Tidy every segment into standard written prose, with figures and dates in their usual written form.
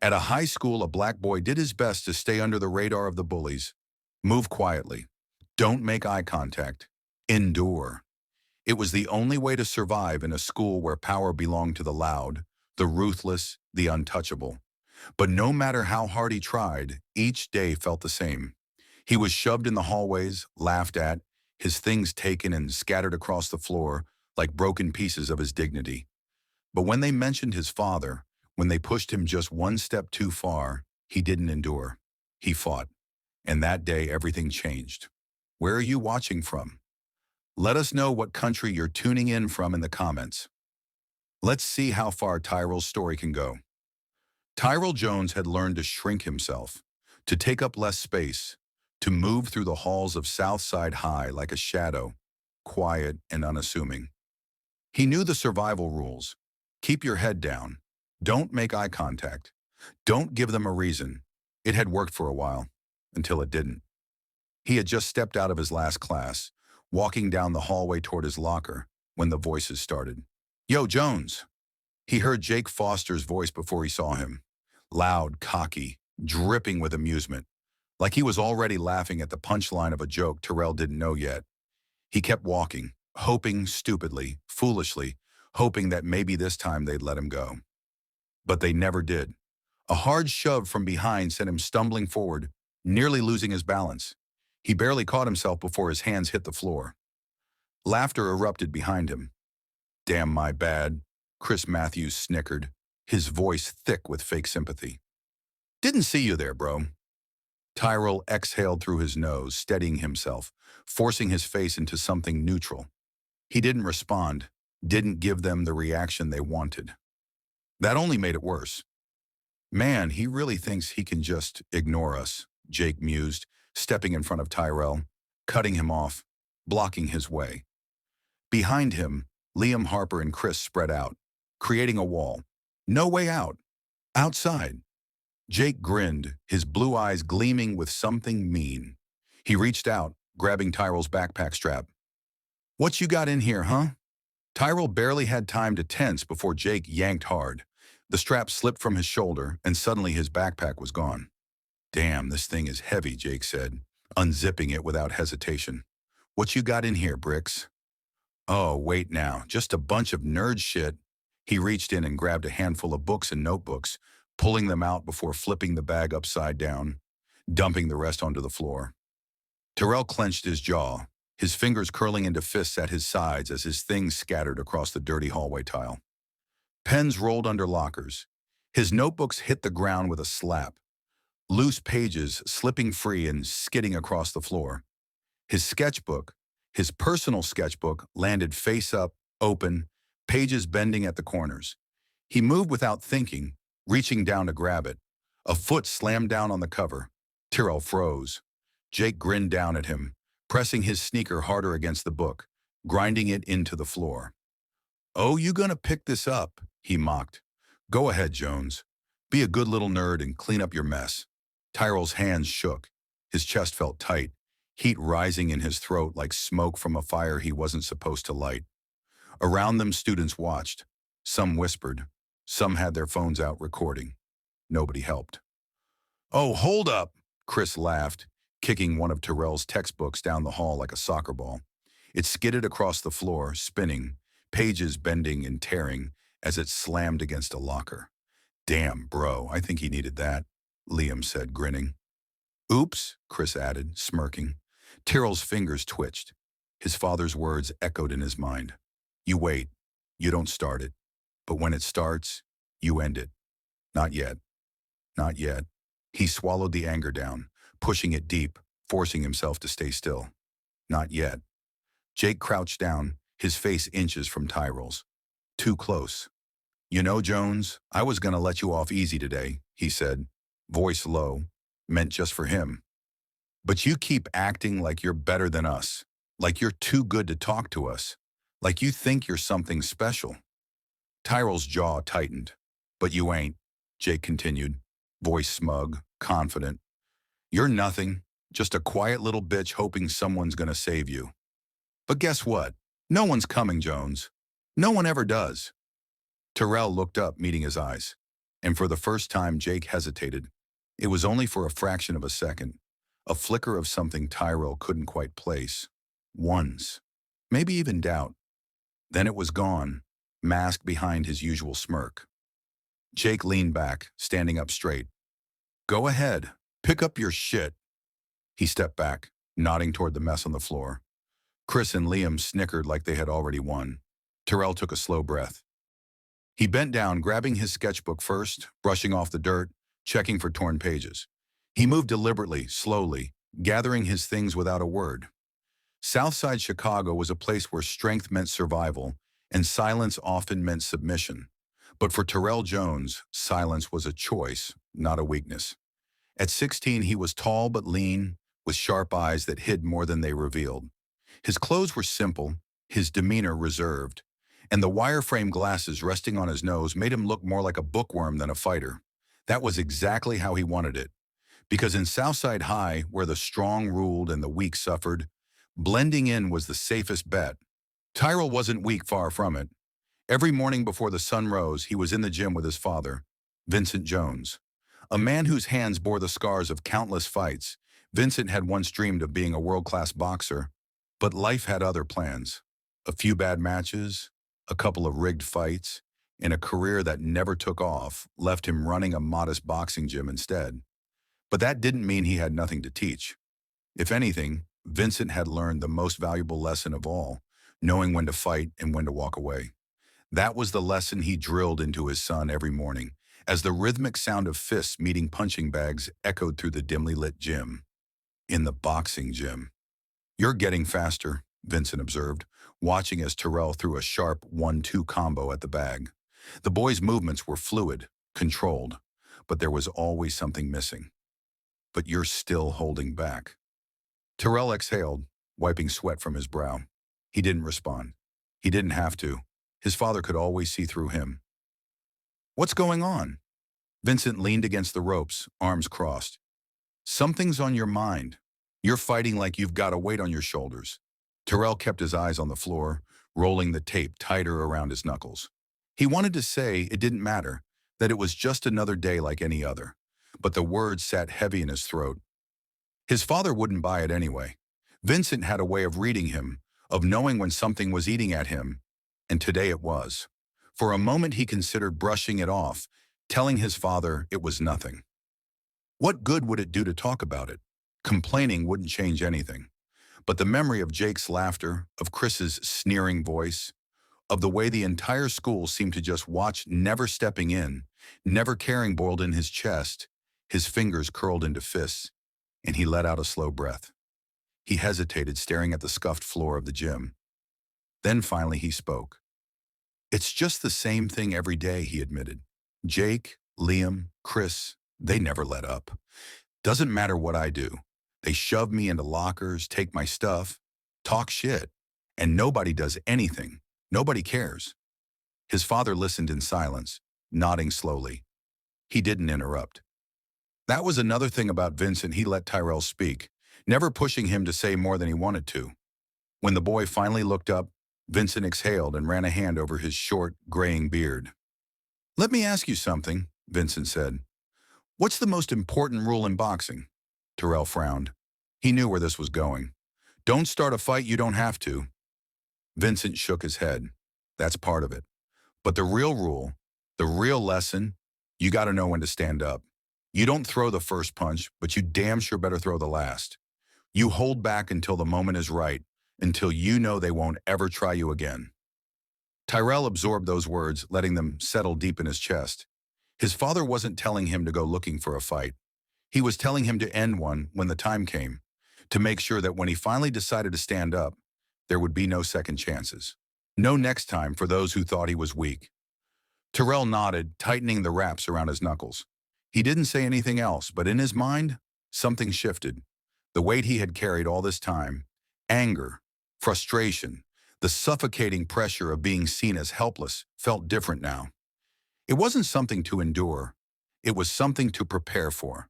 At a high school, a black boy did his best to stay under the radar of the bullies. Move quietly. Don't make eye contact. Endure. It was the only way to survive in a school where power belonged to the loud, the ruthless, the untouchable. But no matter how hard he tried, each day felt the same. He was shoved in the hallways, laughed at, his things taken and scattered across the floor like broken pieces of his dignity. But when they mentioned his father, when they pushed him just one step too far, he didn't endure. He fought. And that day, everything changed. Where are you watching from? Let us know what country you're tuning in from in the comments. Let's see how far Tyrell's story can go. Tyrell Jones had learned to shrink himself, to take up less space, to move through the halls of Southside High like a shadow, quiet and unassuming. He knew the survival rules. Keep your head down. Don't make eye contact. Don't give them a reason. It had worked for a while, until it didn't. He had just stepped out of his last class, walking down the hallway toward his locker, when the voices started. "Yo, Jones!" He heard Jake Foster's voice before he saw him. Loud, cocky, dripping with amusement, like he was already laughing at the punchline of a joke Tyrell didn't know yet. He kept walking, hoping stupidly, foolishly, hoping that maybe this time they'd let him go. But they never did. A hard shove from behind sent him stumbling forward, nearly losing his balance. He barely caught himself before his hands hit the floor. Laughter erupted behind him. "Damn my bad," Chris Matthews snickered, his voice thick with fake sympathy. "Didn't see you there, bro." Tyrell exhaled through his nose, steadying himself, forcing his face into something neutral. He didn't respond, didn't give them the reaction they wanted. That only made it worse. "Man, he really thinks he can just ignore us," Jake mused, stepping in front of Tyrell, cutting him off, blocking his way. Behind him, Liam, Harper, and Chris spread out, creating a wall. No way out. Outside. Jake grinned, his blue eyes gleaming with something mean. He reached out, grabbing Tyrell's backpack strap. "What you got in here, huh?" Tyrell barely had time to tense before Jake yanked hard. The strap slipped from his shoulder, and suddenly his backpack was gone. "Damn, this thing is heavy," Jake said, unzipping it without hesitation. "What you got in here, Bricks?" "Oh, wait now, just a bunch of nerd shit." He reached in and grabbed a handful of books and notebooks, pulling them out before flipping the bag upside down, dumping the rest onto the floor. Tyrell clenched his jaw, his fingers curling into fists at his sides as his things scattered across the dirty hallway tile. Pens rolled under lockers. His notebooks hit the ground with a slap, loose pages slipping free and skidding across the floor. His sketchbook, his personal sketchbook, landed face up, open, pages bending at the corners. He moved without thinking, reaching down to grab it. A foot slammed down on the cover. Tyrell froze. Jake grinned down at him, pressing his sneaker harder against the book, grinding it into the floor. "Oh, you gonna pick this up?" he mocked. "Go ahead, Jones. Be a good little nerd and clean up your mess." Tyrell's hands shook. His chest felt tight, heat rising in his throat like smoke from a fire he wasn't supposed to light. Around them, students watched. Some whispered. Some had their phones out recording. Nobody helped. "Oh, hold up," Chris laughed, kicking one of Tyrell's textbooks down the hall like a soccer ball. It skidded across the floor, spinning, pages bending and tearing as it slammed against a locker. "Damn, bro, I think he needed that," Liam said, grinning. "Oops," Chris added, smirking. Tyrell's fingers twitched. His father's words echoed in his mind. "You wait. You don't start it. But when it starts, you end it. Not yet. Not yet." He swallowed the anger down, pushing it deep, forcing himself to stay still. "Not yet." Jake crouched down, his face inches from Tyrell's. Too close. "You know, Jones, I was gonna let you off easy today," he said, voice low, meant just for him. "But you keep acting like you're better than us, like you're too good to talk to us, like you think you're something special." Tyrell's jaw tightened. "But you ain't," Jake continued, voice smug, confident. "You're nothing, just a quiet little bitch hoping someone's gonna save you. But guess what? No one's coming, Jones. No one ever does." Tyrell looked up, meeting his eyes. And for the first time, Jake hesitated. It was only for a fraction of a second, a flicker of something Tyrell couldn't quite place. Once. Maybe even doubt. Then it was gone, masked behind his usual smirk. Jake leaned back, standing up straight. Go ahead. Pick up your shit. He stepped back, nodding toward the mess on the floor. Chris and Liam snickered like they had already won. Tyrell took a slow breath. He bent down, grabbing his sketchbook first, brushing off the dirt, checking for torn pages. He moved deliberately, slowly, gathering his things without a word. Southside Chicago was a place where strength meant survival, and silence often meant submission. But for Tyrell Jones, silence was a choice, not a weakness. At 16, he was tall but lean, with sharp eyes that hid more than they revealed. His clothes were simple, his demeanor reserved, and the wire-frame glasses resting on his nose made him look more like a bookworm than a fighter. That was exactly how he wanted it. Because in Southside High, where the strong ruled and the weak suffered, blending in was the safest bet. Tyrell wasn't weak, far from it. Every morning before the sun rose, he was in the gym with his father, Vincent Jones. A man whose hands bore the scars of countless fights. Vincent had once dreamed of being a world-class boxer, but life had other plans. A few bad matches, a couple of rigged fights, and a career that never took off left him running a modest boxing gym instead. But that didn't mean he had nothing to teach. If anything, Vincent had learned the most valuable lesson of all, knowing when to fight and when to walk away. That was the lesson he drilled into his son every morning, as the rhythmic sound of fists meeting punching bags echoed through the dimly lit gym. In the boxing gym. You're getting faster, Vincent observed, watching as Tyrell threw a sharp 1-2 combo at the bag. The boy's movements were fluid, controlled, but there was always something missing. But you're still holding back. Tyrell exhaled, wiping sweat from his brow. He didn't respond. He didn't have to. His father could always see through him. What's going on? Vincent leaned against the ropes, arms crossed. Something's on your mind. You're fighting like you've got a weight on your shoulders. Tyrell kept his eyes on the floor, rolling the tape tighter around his knuckles. He wanted to say it didn't matter, that it was just another day like any other, but the words sat heavy in his throat. His father wouldn't buy it anyway. Vincent had a way of reading him, of knowing when something was eating at him, and today it was. For a moment he considered brushing it off, telling his father it was nothing. What good would it do to talk about it? Complaining wouldn't change anything. But the memory of Jake's laughter, of Chris's sneering voice, of the way the entire school seemed to just watch, never stepping in, never caring, boiled in his chest, his fingers curled into fists, and he let out a slow breath. He hesitated, staring at the scuffed floor of the gym. Then finally he spoke. It's just the same thing every day, he admitted. Jake, Liam, Chris, they never let up. Doesn't matter what I do. They shove me into lockers, take my stuff, talk shit, and nobody does anything. Nobody cares. His father listened in silence, nodding slowly. He didn't interrupt. That was another thing about Vincent. He let Tyrell speak, never pushing him to say more than he wanted to. When the boy finally looked up, Vincent exhaled and ran a hand over his short, graying beard. Let me ask you something, Vincent said. What's the most important rule in boxing? Tyrell frowned. He knew where this was going. Don't start a fight you don't have to. Vincent shook his head. That's part of it. But the real rule, the real lesson, you got to know when to stand up. You don't throw the first punch, but you damn sure better throw the last. You hold back until the moment is right, until you know they won't ever try you again. Tyrell absorbed those words, letting them settle deep in his chest. His father wasn't telling him to go looking for a fight. He was telling him to end one when the time came, to make sure that when he finally decided to stand up, there would be no second chances. No next time for those who thought he was weak. Tyrell nodded, tightening the wraps around his knuckles. He didn't say anything else, but in his mind, something shifted. The weight he had carried all this time, anger, frustration, the suffocating pressure of being seen as helpless, felt different now. It wasn't something to endure. It was something to prepare for.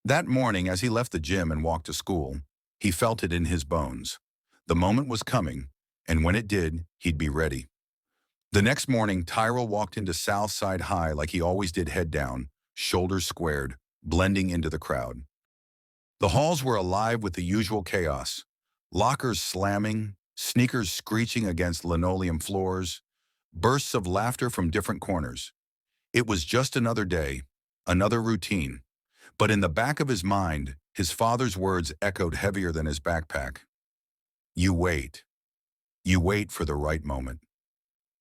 That morning, as he left the gym and walked to school, he felt it in his bones. The moment was coming, and when it did, he'd be ready. The next morning, Tyrell walked into Southside High like he always did, head down, shoulders squared, blending into the crowd. The halls were alive with the usual chaos. Lockers slamming, sneakers screeching against linoleum floors, bursts of laughter from different corners. It was just another day, another routine. But in the back of his mind, his father's words echoed heavier than his backpack. You wait. You wait for the right moment.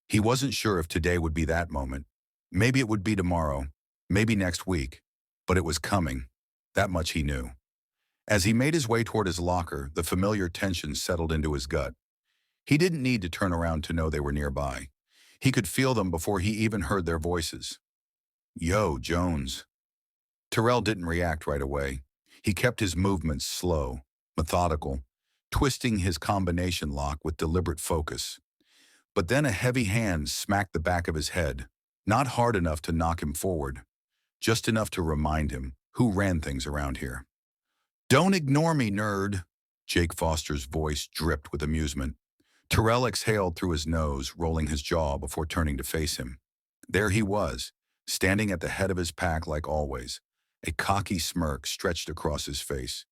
He wasn't sure if today would be that moment. Maybe it would be tomorrow, maybe next week, but it was coming. That much he knew. As he made his way toward his locker, the familiar tension settled into his gut. He didn't need to turn around to know they were nearby. He could feel them before he even heard their voices. Yo, Jones. Terrell didn't react right away. He kept his movements slow, methodical, twisting his combination lock with deliberate focus. But then a heavy hand smacked the back of his head, not hard enough to knock him forward, just enough to remind him who ran things around here. Don't ignore me, nerd. Jake Foster's voice dripped with amusement. Terrell exhaled through his nose, rolling his jaw before turning to face him. There he was, standing at the head of his pack like always, a cocky smirk stretched across his face.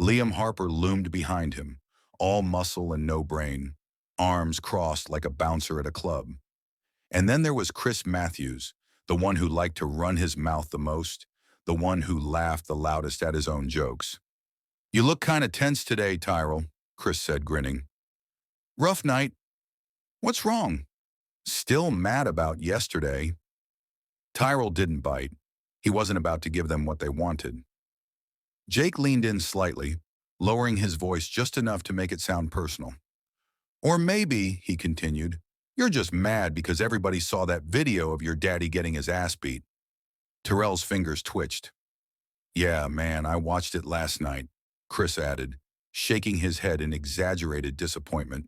Liam Harper loomed behind him, all muscle and no brain, arms crossed like a bouncer at a club. And then there was Chris Matthews, the one who liked to run his mouth the most, the one who laughed the loudest at his own jokes. You look kinda tense today, Tyrell, Chris said, grinning. Rough night. What's wrong? Still mad about yesterday. Tyrell didn't bite. He wasn't about to give them what they wanted. Jake leaned in slightly, lowering his voice just enough to make it sound personal. Or maybe, he continued, you're just mad because everybody saw that video of your daddy getting his ass beat. Terrell's fingers twitched. Yeah, man, I watched it last night, Chris added, shaking his head in exaggerated disappointment.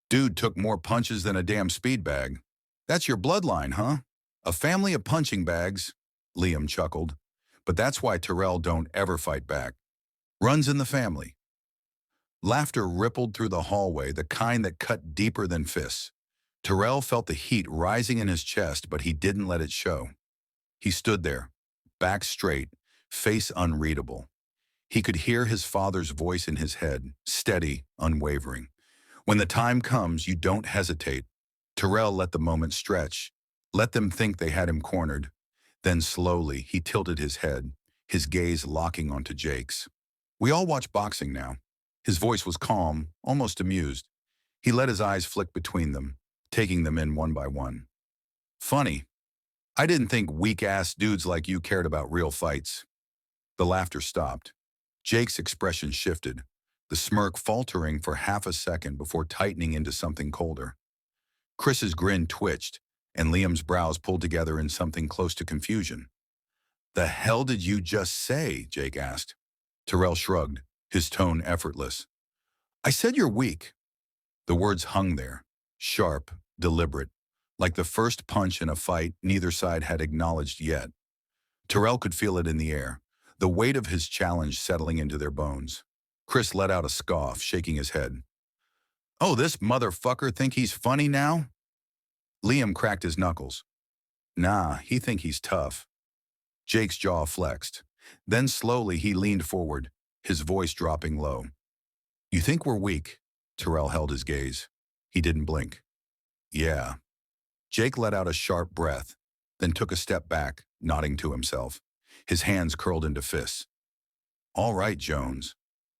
Dude took more punches than a damn speed bag. That's your bloodline, huh? A family of punching bags, Liam chuckled. But that's why Terrell don't ever fight back. Runs in the family. Laughter rippled through the hallway, the kind that cut deeper than fists. Terrell felt the heat rising in his chest, but he didn't let it show. He stood there, back straight, face unreadable. He could hear his father's voice in his head, steady, unwavering. When the time comes, you don't hesitate. Terrell let the moment stretch. Let them think they had him cornered. Then slowly, he tilted his head, his gaze locking onto Jake's. We all watch boxing now. His voice was calm, almost amused. He let his eyes flick between them, taking them in one by one. Funny. I didn't think weak-ass dudes like you cared about real fights. The laughter stopped. Jake's expression shifted, the smirk faltering for half a second before tightening into something colder. Chris's grin twitched, and Liam's brows pulled together in something close to confusion. The hell did you just say? Jake asked. Terrell shrugged, his tone effortless. I said you're weak. The words hung there, sharp, deliberate, like the first punch in a fight neither side had acknowledged yet. Terrell could feel it in the air, the weight of his challenge settling into their bones. Chris let out a scoff, shaking his head. Oh, this motherfucker think he's funny now? Liam cracked his knuckles. Nah, he think he's tough. Jake's jaw flexed. Then slowly he leaned forward, his voice dropping low. You think we're weak? Terrell held his gaze. He didn't blink. Yeah. Jake let out a sharp breath, then took a step back, nodding to himself. His hands curled into fists. All right, Jones.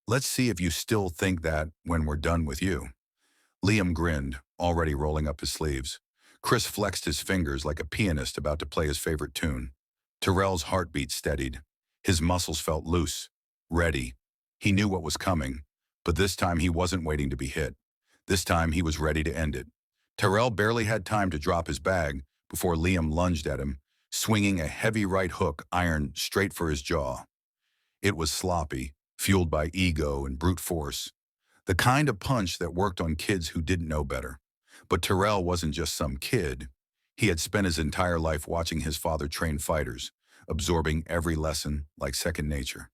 Let's see if you still think that when we're done with you. Liam grinned, already rolling up his sleeves. Chris flexed his fingers like a pianist about to play his favorite tune. Terrell's heartbeat steadied. His muscles felt loose, ready. He knew what was coming, but this time he wasn't waiting to be hit. This time he was ready to end it. Terrell barely had time to drop his bag before Liam lunged at him, swinging a heavy right hook iron straight for his jaw. It was sloppy, fueled by ego and brute force. The kind of punch that worked on kids who didn't know better. But Terrell wasn't just some kid. He had spent his entire life watching his father train fighters, absorbing every lesson like second nature.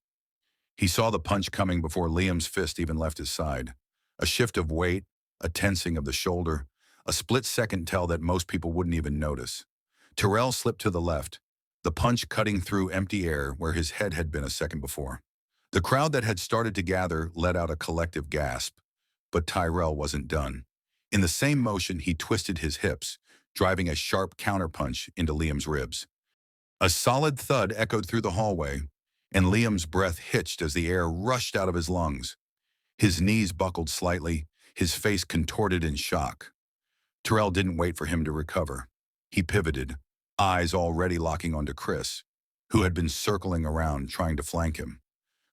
He saw the punch coming before Liam's fist even left his side. A shift of weight, a tensing of the shoulder, a split-second tell that most people wouldn't even notice. Terrell slipped to the left, the punch cutting through empty air where his head had been a second before. The crowd that had started to gather let out a collective gasp, but Tyrell wasn't done. In the same motion, he twisted his hips, driving a sharp counterpunch into Liam's ribs. A solid thud echoed through the hallway, and Liam's breath hitched as the air rushed out of his lungs. His knees buckled slightly, his face contorted in shock. Terrell didn't wait for him to recover. He pivoted, eyes already locking onto Chris, who had been circling around trying to flank him.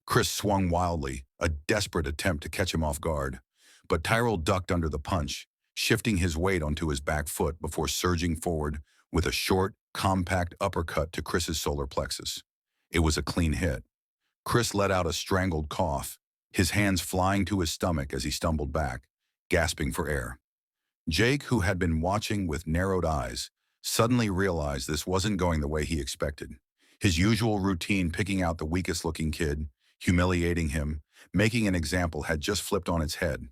Chris swung wildly, a desperate attempt to catch him off guard, but Tyrell ducked under the punch, shifting his weight onto his back foot before surging forward with a short, compact uppercut to Chris's solar plexus. It was a clean hit. Chris let out a strangled cough, his hands flying to his stomach as he stumbled back, gasping for air. Jake, who had been watching with narrowed eyes, suddenly realized this wasn't going the way he expected. His usual routine, picking out the weakest-looking kid, humiliating him, making an example, had just flipped on its head.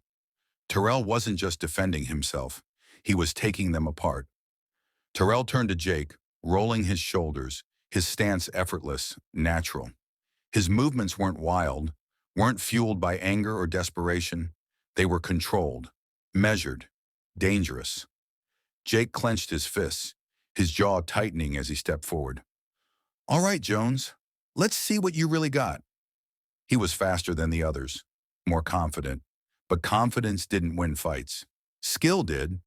Terrell wasn't just defending himself, he was taking them apart. Terrell turned to Jake, rolling his shoulders, his stance effortless, natural. His movements weren't wild, weren't fueled by anger or desperation. They were controlled, measured, dangerous. Jake clenched his fists, his jaw tightening as he stepped forward. "All right, Jones, let's see what you really got." He was faster than the others, more confident, but confidence didn't win fights. Skill did.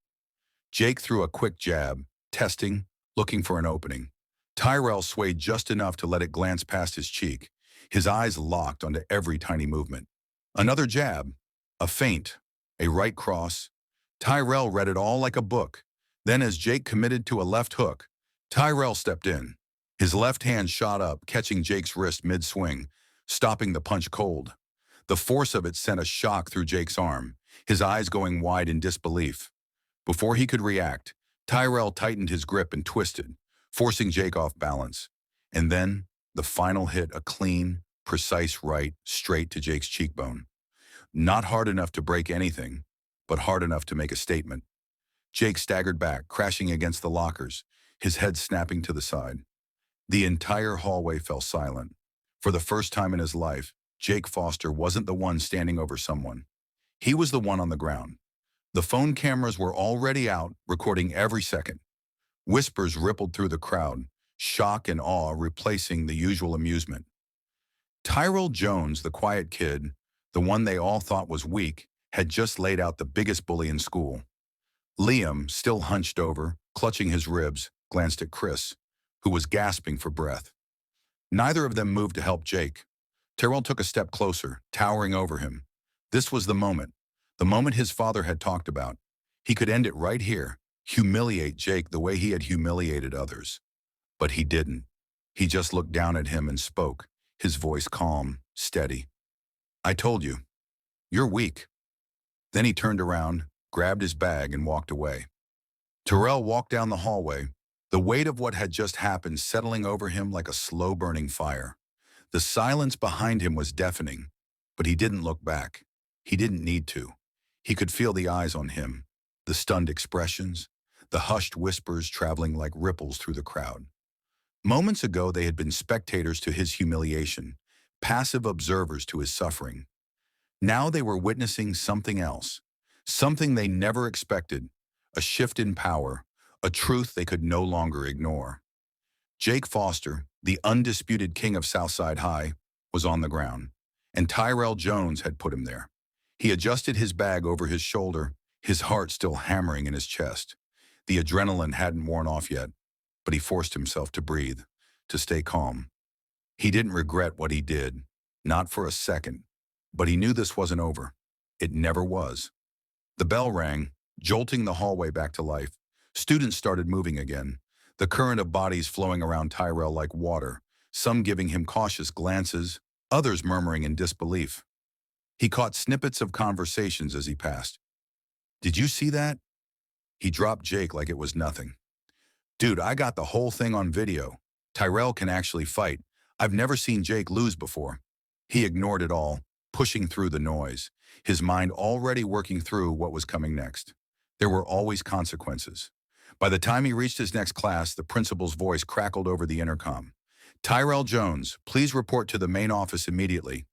Jake threw a quick jab, testing, looking for an opening. Tyrell swayed just enough to let it glance past his cheek, his eyes locked onto every tiny movement. Another jab, a feint, a right cross. Tyrell read it all like a book. Then as Jake committed to a left hook, Tyrell stepped in. His left hand shot up, catching Jake's wrist mid-swing, stopping the punch cold. The force of it sent a shock through Jake's arm, his eyes going wide in disbelief. Before he could react, Tyrell tightened his grip and twisted, forcing Jake off balance. And then, the final hit, a clean, precise right straight to Jake's cheekbone. Not hard enough to break anything, but hard enough to make a statement. Jake staggered back, crashing against the lockers, his head snapping to the side. The entire hallway fell silent. For the first time in his life, Jake Foster wasn't the one standing over someone. He was the one on the ground. The phone cameras were already out, recording every second. Whispers rippled through the crowd, shock and awe replacing the usual amusement. Tyrell Jones, the quiet kid, the one they all thought was weak, had just laid out the biggest bully in school. Liam, still hunched over, clutching his ribs, glanced at Chris, who was gasping for breath. Neither of them moved to help Jake. Terrell took a step closer, towering over him. This was the moment his father had talked about. He could end it right here, humiliate Jake the way he had humiliated others. But he didn't. He just looked down at him and spoke, his voice calm, steady. "I told you, you're weak." Then he turned around, grabbed his bag, and walked away. Terrell walked down the hallway, the weight of what had just happened settling over him like a slow-burning fire. The silence behind him was deafening, but he didn't look back. He didn't need to. He could feel the eyes on him, the stunned expressions, the hushed whispers traveling like ripples through the crowd. Moments ago, they had been spectators to his humiliation, passive observers to his suffering. Now they were witnessing something else, something they never expected, a shift in power, a truth they could no longer ignore. Jake Foster, the undisputed king of Southside High, was on the ground, and Tyrell Jones had put him there. He adjusted his bag over his shoulder, his heart still hammering in his chest. The adrenaline hadn't worn off yet, but he forced himself to breathe, to stay calm. He didn't regret what he did, not for a second, but he knew this wasn't over. It never was. The bell rang, jolting the hallway back to life. Students started moving again, the current of bodies flowing around Tyrell like water, some giving him cautious glances, others murmuring in disbelief. He caught snippets of conversations as he passed. "Did you see that?" He dropped Jake like it was nothing. "Dude, I got the whole thing on video. Tyrell can actually fight. I've never seen Jake lose before." He ignored it all, pushing through the noise, his mind already working through what was coming next. There were always consequences. By the time he reached his next class, the principal's voice crackled over the intercom. Tyrell Jones, please report to the main office immediately.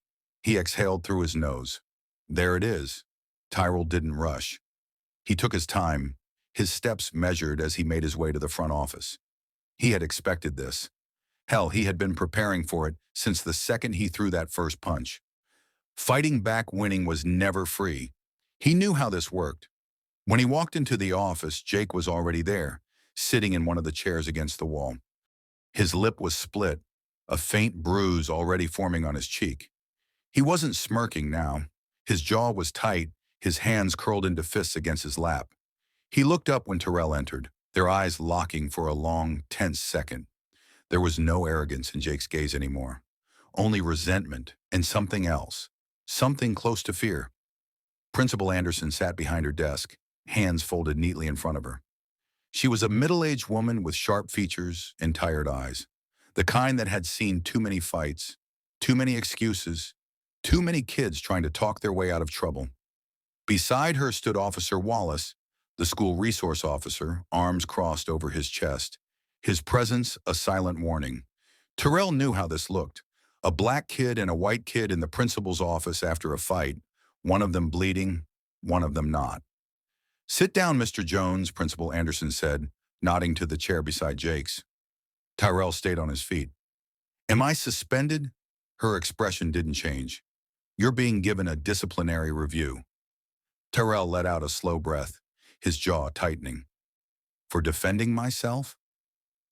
He exhaled through his nose. There it is. Tyrell didn't rush. He took his time, his steps measured as he made his way to the front office. He had expected this. Hell, he had been preparing for it since the second he threw that first punch. Fighting back winning was never free. He knew how this worked. When he walked into the office, Jake was already there, sitting in one of the chairs against the wall. His lip was split, a faint bruise already forming on his cheek. He wasn't smirking now. His jaw was tight, his hands curled into fists against his lap. He looked up when Tyrell entered, their eyes locking for a long, tense second. There was no arrogance in Jake's gaze anymore, only resentment and something else, something close to fear. Principal Anderson sat behind her desk, hands folded neatly in front of her. She was a middle-aged woman with sharp features and tired eyes, the kind that had seen too many fights, too many excuses, too many kids trying to talk their way out of trouble. Beside her stood Officer Wallace, the school resource officer, arms crossed over his chest, his presence a silent warning. Tyrell knew how this looked. A black kid and a white kid in the principal's office after a fight, one of them bleeding, one of them not. Sit down, Mr. Jones, Principal Anderson said, nodding to the chair beside Jake's. Tyrell stayed on his feet. Am I suspended? Her expression didn't change. You're being given a disciplinary review. Tyrell let out a slow breath, his jaw tightening. For defending myself?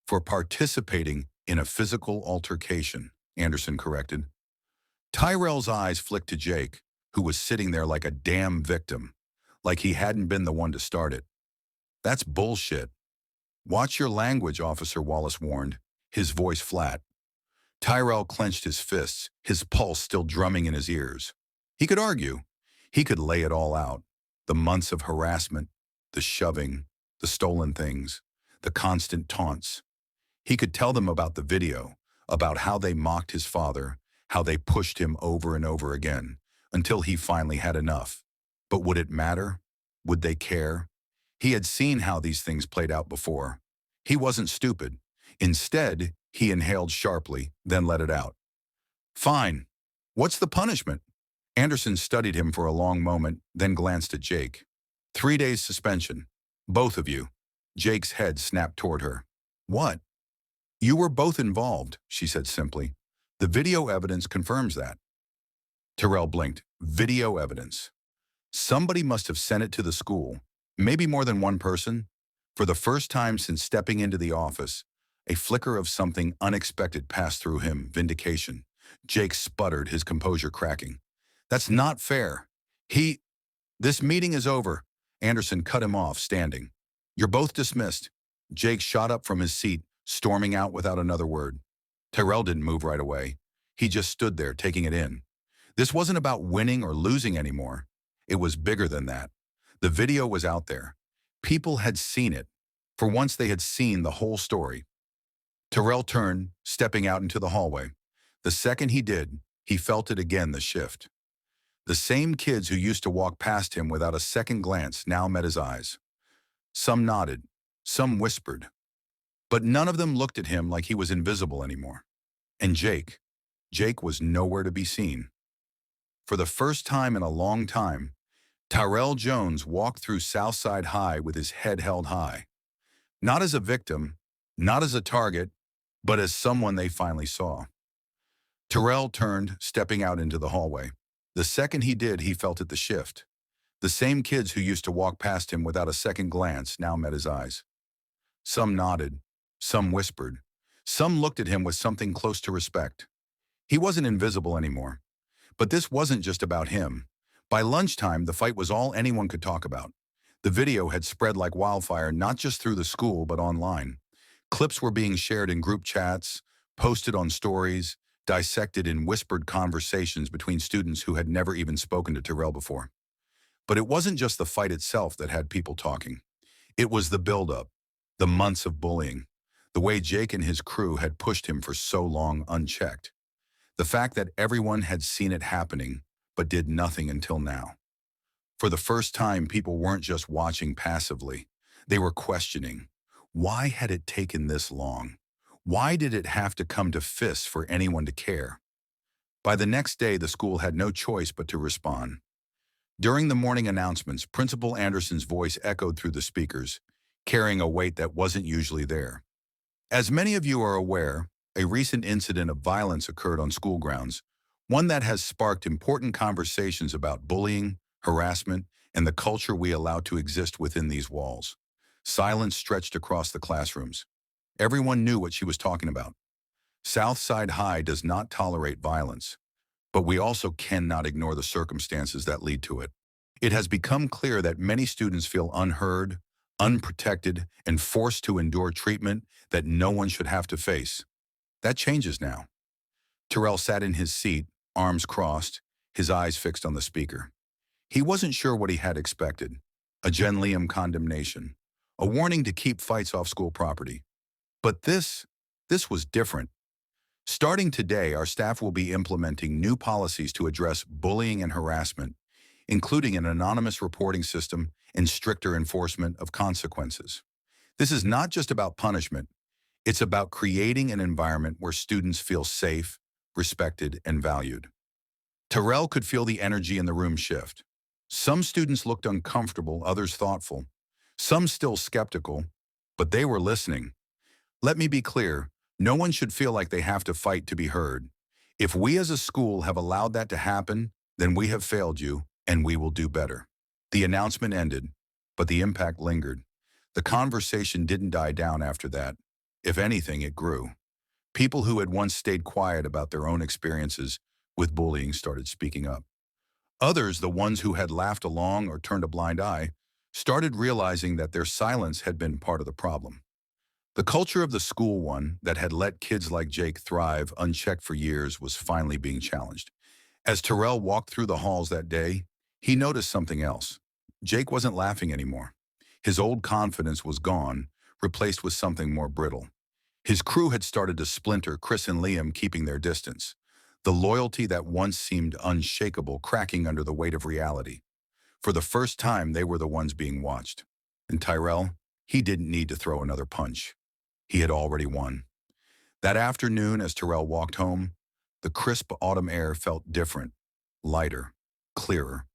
For participating in a physical altercation, Anderson corrected. Tyrell's eyes flicked to Jake, who was sitting there like a damn victim, like he hadn't been the one to start it. That's bullshit. Watch your language, Officer Wallace warned, his voice flat. Tyrell clenched his fists, his pulse still drumming in his ears. He could argue. He could lay it all out. The months of harassment, the shoving, the stolen things, the constant taunts. He could tell them about the video, about how they mocked his father, how they pushed him over and over again, until he finally had enough. But would it matter? Would they care? He had seen how these things played out before. He wasn't stupid. Instead, he inhaled sharply, then let it out. Fine. What's the punishment? Anderson studied him for a long moment, then glanced at Jake. 3 days suspension. Both of you. Jake's head snapped toward her. What? You were both involved, she said simply. The video evidence confirms that. Tyrell blinked. Video evidence. Somebody must have sent it to the school, maybe more than one person. For the first time since stepping into the office, a flicker of something unexpected passed through him, vindication. Jake sputtered, his composure cracking. That's not fair. This meeting is over. Anderson cut him off, standing. You're both dismissed. Jake shot up from his seat, storming out without another word. Tyrell didn't move right away. He just stood there, taking it in. This wasn't about winning or losing anymore. It was bigger than that. The video was out there. People had seen it. For once they had seen the whole story. Tyrell turned, stepping out into the hallway. The second he did, he felt it again, the shift. The same kids who used to walk past him without a second glance now met his eyes. Some nodded, some whispered. But none of them looked at him like he was invisible anymore. And Jake was nowhere to be seen. For the first time in a long time, Tyrell Jones walked through Southside High with his head held high. Not as a victim, not as a target, but as someone they finally saw. Tyrell turned, stepping out into the hallway. The second he did, he felt it, the shift. The same kids who used to walk past him without a second glance now met his eyes. Some nodded, some whispered, some looked at him with something close to respect. He wasn't invisible anymore. But this wasn't just about him. By lunchtime, the fight was all anyone could talk about. The video had spread like wildfire, not just through the school, but online. Clips were being shared in group chats, posted on stories, dissected in whispered conversations between students who had never even spoken to Tyrell before. But it wasn't just the fight itself that had people talking. It was the buildup, the months of bullying, the way Jake and his crew had pushed him for so long unchecked. The fact that everyone had seen it happening, but did nothing until now. For the first time, people weren't just watching passively. They were questioning. Why had it taken this long? Why did it have to come to fists for anyone to care? By the next day, the school had no choice but to respond. During the morning announcements, Principal Anderson's voice echoed through the speakers, carrying a weight that wasn't usually there. As many of you are aware, a recent incident of violence occurred on school grounds, one that has sparked important conversations about bullying, harassment, and the culture we allow to exist within these walls. Silence stretched across the classrooms. Everyone knew what she was talking about. Southside High does not tolerate violence, but we also cannot ignore the circumstances that lead to it. It has become clear that many students feel unheard, unprotected, and forced to endure treatment that no one should have to face. That changes now. Terrell sat in his seat, arms crossed, his eyes fixed on the speaker. He wasn't sure what he had expected. A Gen Liam condemnation. A warning to keep fights off school property. But this was different. Starting today, our staff will be implementing new policies to address bullying and harassment, including an anonymous reporting system and stricter enforcement of consequences. This is not just about punishment. It's about creating an environment where students feel safe, respected, and valued. Terrell could feel the energy in the room shift. Some students looked uncomfortable, others thoughtful. Some still skeptical, but they were listening. Let me be clear, no one should feel like they have to fight to be heard. If we as a school have allowed that to happen, then we have failed you, and we will do better. The announcement ended, but the impact lingered. The conversation didn't die down after that. If anything, it grew. People who had once stayed quiet about their own experiences with bullying started speaking up. Others, the ones who had laughed along or turned a blind eye, started realizing that their silence had been part of the problem. The culture of the school one that had let kids like Jake thrive unchecked for years was finally being challenged. As Terrell walked through the halls that day, he noticed something else. Jake wasn't laughing anymore. His old confidence was gone, replaced with something more brittle. His crew had started to splinter, Chris and Liam keeping their distance. The loyalty that once seemed unshakable cracking under the weight of reality. For the first time, they were the ones being watched. And Tyrell, he didn't need to throw another punch. He had already won. That afternoon, as Terrell walked home, the crisp autumn air felt different, lighter, clearer.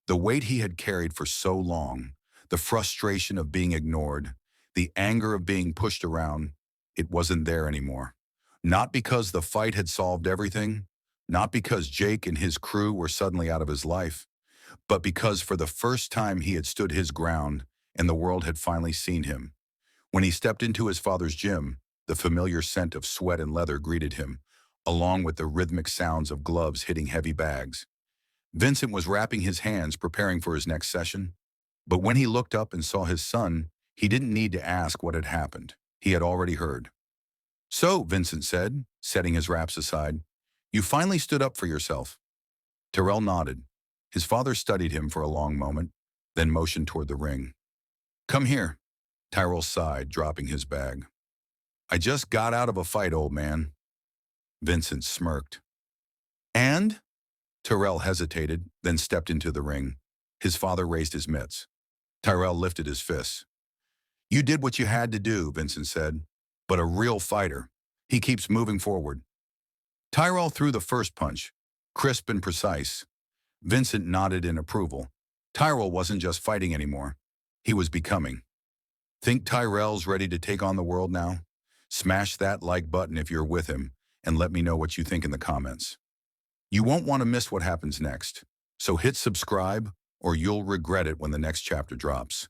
The weight he had carried for so long, the frustration of being ignored, the anger of being pushed around, it wasn't there anymore. Not because the fight had solved everything, not because Jake and his crew were suddenly out of his life, but because for the first time he had stood his ground and the world had finally seen him. When he stepped into his father's gym, the familiar scent of sweat and leather greeted him, along with the rhythmic sounds of gloves hitting heavy bags. Vincent was wrapping his hands, preparing for his next session. But when he looked up and saw his son, he didn't need to ask what had happened. He had already heard. "So," Vincent said, setting his wraps aside, "you finally stood up for yourself." Terrell nodded. His father studied him for a long moment, then motioned toward the ring. "Come here," Tyrell sighed, dropping his bag. "I just got out of a fight, old man." Vincent smirked. "And?" Terrell hesitated, then stepped into the ring. His father raised his mitts. Tyrell lifted his fists. "You did what you had to do," Vincent said. "But a real fighter. He keeps moving forward." Tyrell threw the first punch, crisp and precise. Vincent nodded in approval. Tyrell wasn't just fighting anymore. He was becoming. Think Tyrell's ready to take on the world now? Smash that like button if you're with him, and let me know what you think in the comments. You won't want to miss what happens next, so hit subscribe or you'll regret it when the next chapter drops.